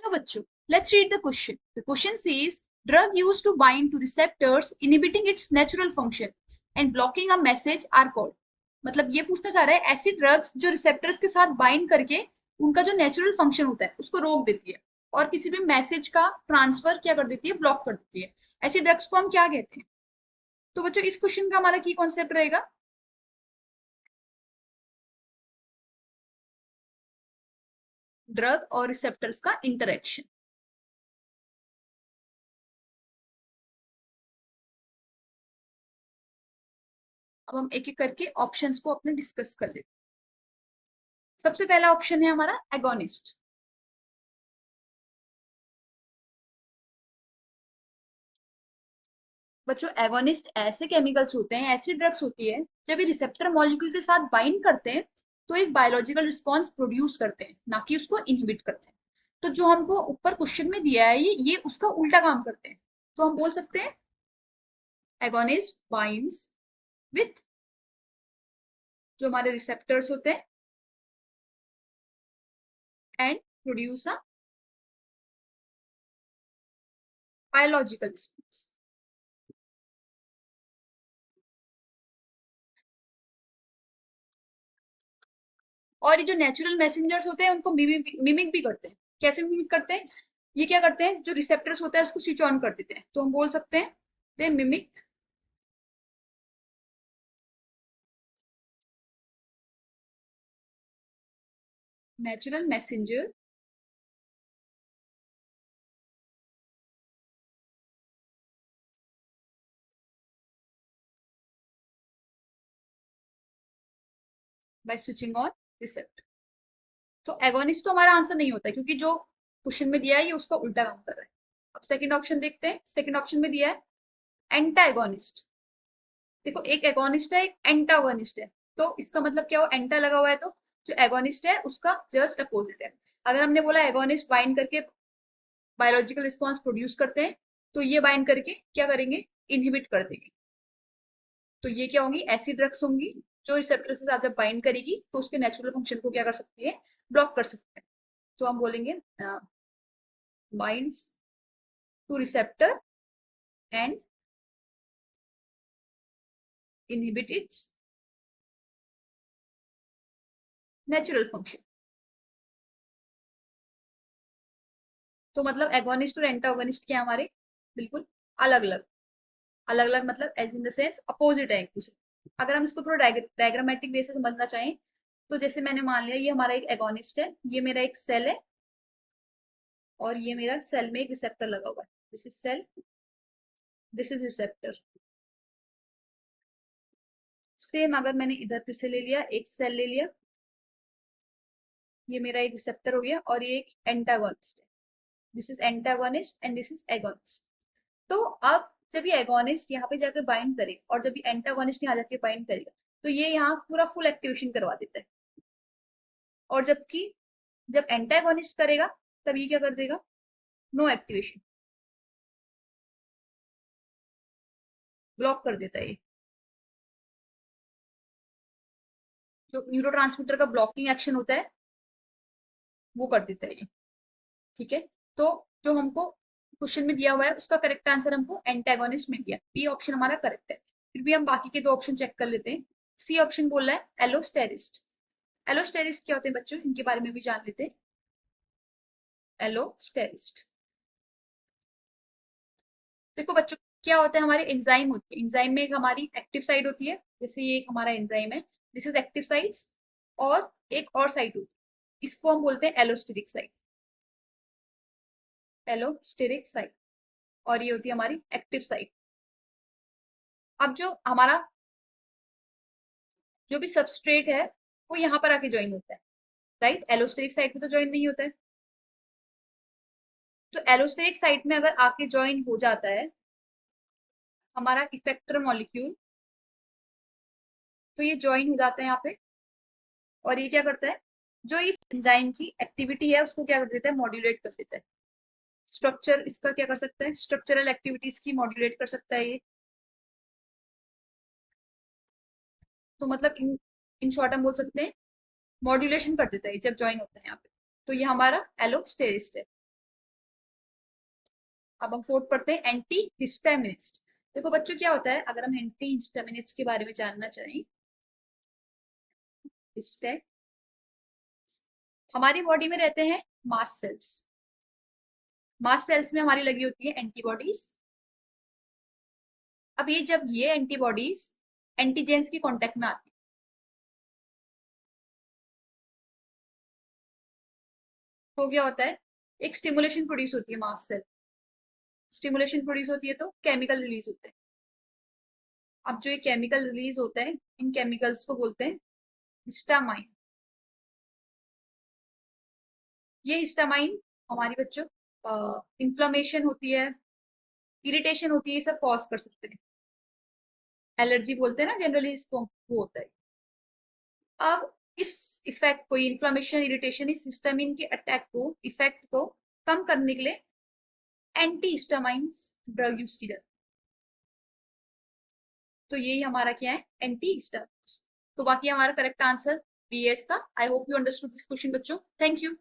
Hello बच्चों, let's read the question. The question says drug used to bind to receptors inhibiting its natural function and blocking a message are called. मतलब ये पूछना चाह रहा है ऐसी ड्रग्स जो रिसेप्टर्स के साथ बाइंड करके उनका जो नेचुरल फंक्शन होता है उसको रोक देती है और किसी भी मैसेज का ट्रांसफर क्या कर देती है, ब्लॉक कर देती है। ऐसी ड्रग्स को हम क्या कहते हैं? तो बच्चों इस क्वेश्चन का हमारा की कॉन्सेप्ट रहेगा ड्रग और रिसेप्टर्स का इंटरेक्शन। अब हम एक एक करके ऑप्शंस को अपने डिस्कस कर लेते हैं। सबसे पहला ऑप्शन है हमारा एगोनिस्ट। बच्चों एगोनिस्ट ऐसे केमिकल्स होते हैं, ऐसी ड्रग्स होती है जब ये रिसेप्टर मॉलिक्यूल के साथ बाइंड करते हैं तो एक बायोलॉजिकल रिस्पॉन्स प्रोड्यूस करते हैं, ना कि उसको इनहिबिट करते हैं। तो जो हमको ऊपर क्वेश्चन में दिया है ये उसका उल्टा काम करते हैं। तो हम बोल सकते हैं एगोनिस्ट बाइंड्स विथ जो हमारे रिसेप्टर्स होते हैं and produce a biological response. और ये जो नेचुरल मैसेंजर्स होते हैं उनको मिमिक भी करते हैं। कैसे मिमिक करते हैं? ये क्या करते हैं, जो रिसेप्टर्स होता है उसको स्विच ऑन कर देते हैं। तो हम बोल सकते हैं they mimic natural messenger by switching on receptor। तो एगोनिस्ट तो हमारा आंसर नहीं होता है, क्योंकि जो क्वेश्चन में दिया है ये उसका उल्टा काम कर रहा है। अब सेकंड ऑप्शन देखते हैं। सेकंड ऑप्शन में दिया है एंटागोनिस्ट। देखो एक एगोनिस्ट है, एक एंटागोनिस्ट है। तो इसका मतलब क्या हो, एंटा लगा हुआ है तो जो एगोनिस्ट है उसका जस्ट अपोजिट है। अगर हमने बोला एगोनिस्ट बाइंड करके बायोलॉजिकल रिस्पॉन्स प्रोड्यूस करते हैं तो ये बाइंड करके क्या करेंगे, इनहिबिट कर देंगे। तो ये क्या होंगी, ऐसी ड्रग्स होंगी जो रिसेप्टर के साथ जब बाइंड करेगी तो उसके नेचुरल फंक्शन को क्या कर सकती है, ब्लॉक कर सकते हैं। तो हम बोलेंगे binds two receptor and inhibit it's natural function. तो मतलब एगोनिस्ट और एंटागोनिस्ट क्या हमारे बिल्कुल अलग अलग। अलग अलग मतलब as in the sense opposite है एक दूसरे। अगर हम इसको थोड़ा डायग्रामेटिक वे से समझना चाहें तो जैसे मैंने मान लिया ये हमारा एक एगोनिस्ट है, ये मेरा एक सेल है और ये मेरा सेल में एक रिसेप्टर लगा हुआ है। This is cell, this is receptor. Same अगर मैंने इधर फिर से ले लिया, एक सेल ले लिया, ये मेरा एक रिसेप्टर हो गया और ये एक एंटागोनिस्ट है। This is antagonist and this is agonist. तो अब जब ये एगोनिस्ट यहाँ पे जाकर बाइंड करेगा और जब ये एंटागोनिस्ट यहाँ जाके बाइंड करेगा तो ये यहाँ पूरा फुल एक्टिवेशन करवा देता है। और जबकि जब एंटागोनिस्ट करेगा तब ये क्या कर देगा, नो एक्टिवेशन, ब्लॉक कर देता है। ये जो न्यूरोट्रांसमीटर का ब्लॉकिंग एक्शन होता है वो कर देता है ये। ठीक है। तो जो हमको क्वेश्चन में दिया हुआ है उसका करेक्ट आंसर हमको एंटागोनिस्ट मिल गया। बी ऑप्शन हमारा करेक्ट है। फिर भी हम बाकी के दो ऑप्शन चेक कर लेते हैं। सी ऑप्शन बोल रहा है एलोस्टेरिस्ट। एलोस्टेरिस्ट क्या होते हैं बच्चों, इनके बारे में भी जान लेते हैं। एलोस्टेरिस्ट देखो बच्चों क्या होता है, हमारी एंजाइम होती है। एंजाइम में एक हमारी एक्टिव साइड होती है, जैसे ये एक हमारा एंजाइम है, दिस इज एक्टिव साइड्स। और एक और साइड होती है, इसको हम बोलते हैं एलोस्टेरिक साइड। Allosteric side. और ये होती है हमारी एक्टिव साइड। अब जो हमारा जो भी सबस्ट्रेट है वो यहाँ पर आके ज्वाइन होता है, राइट। एलोस्टेरिक साइड में तो ज्वाइन नहीं होता है। तो एलोस्टेरिक साइड में अगर आके ज्वाइन हो जाता है हमारा इफेक्टर मॉलिक्यूल तो ये ज्वाइन हो जाता है यहाँ पे। और ये क्या करता है, जो इस एंजाइम की एक्टिविटी है उसको क्या कर देता है, मॉड्यूलेट कर देता है। स्ट्रक्चर इसका क्या कर सकता है, स्ट्रक्चरल एक्टिविटीज की मॉड्यूलेट कर सकता है ये। तो मतलब इन शॉर्ट हम बोल सकते हैं मॉड्यूलेशन कर देता है जब ज्वाइन होता है यहाँ पे। तो ये हमारा एलोस्टेरिस्ट है। अब हम फोर्थ पढ़ते हैं एंटी हिस्टामिनिस्ट। देखो बच्चों क्या होता है, अगर हम एंटी हिस्टामिनिस्ट के बारे में जानना चाहें, हिस्टे हमारी बॉडी में रहते हैं मास्ट सेल्स। मास्ट सेल्स में हमारी लगी होती है एंटीबॉडीज। अब ये जब ये एंटीबॉडीज एंटीजेंस के कांटेक्ट में आती है तो क्या होता है, एक स्टिमुलेशन प्रोड्यूस होती है मास्ट सेल। स्टिमुलेशन प्रोड्यूस होती है तो केमिकल रिलीज होते हैं। अब जो ये केमिकल रिलीज होते हैं, इन केमिकल्स को बोलते हैं हिस्टामाइन। ये हिस्टामाइन हमारी बच्चों इन्फ्लामेशन होती है, इरिटेशन होती है, ये सब कॉज कर सकते हैं। एलर्जी बोलते हैं ना जनरली इसको, वो होता है। अब इस इफेक्ट को, इन्फ्लामेशन इरिटेशन, इस हिस्टामिन के अटैक को, इफेक्ट को कम करने के लिए एंटी हिस्टामाइन ड्रग यूज की जाती है। तो यही हमारा क्या है, एंटी हिस्टामाइन। तो बाकी हमारा करेक्ट आंसर बी है इसका। I hope you understood this question बच्चों। Thank you.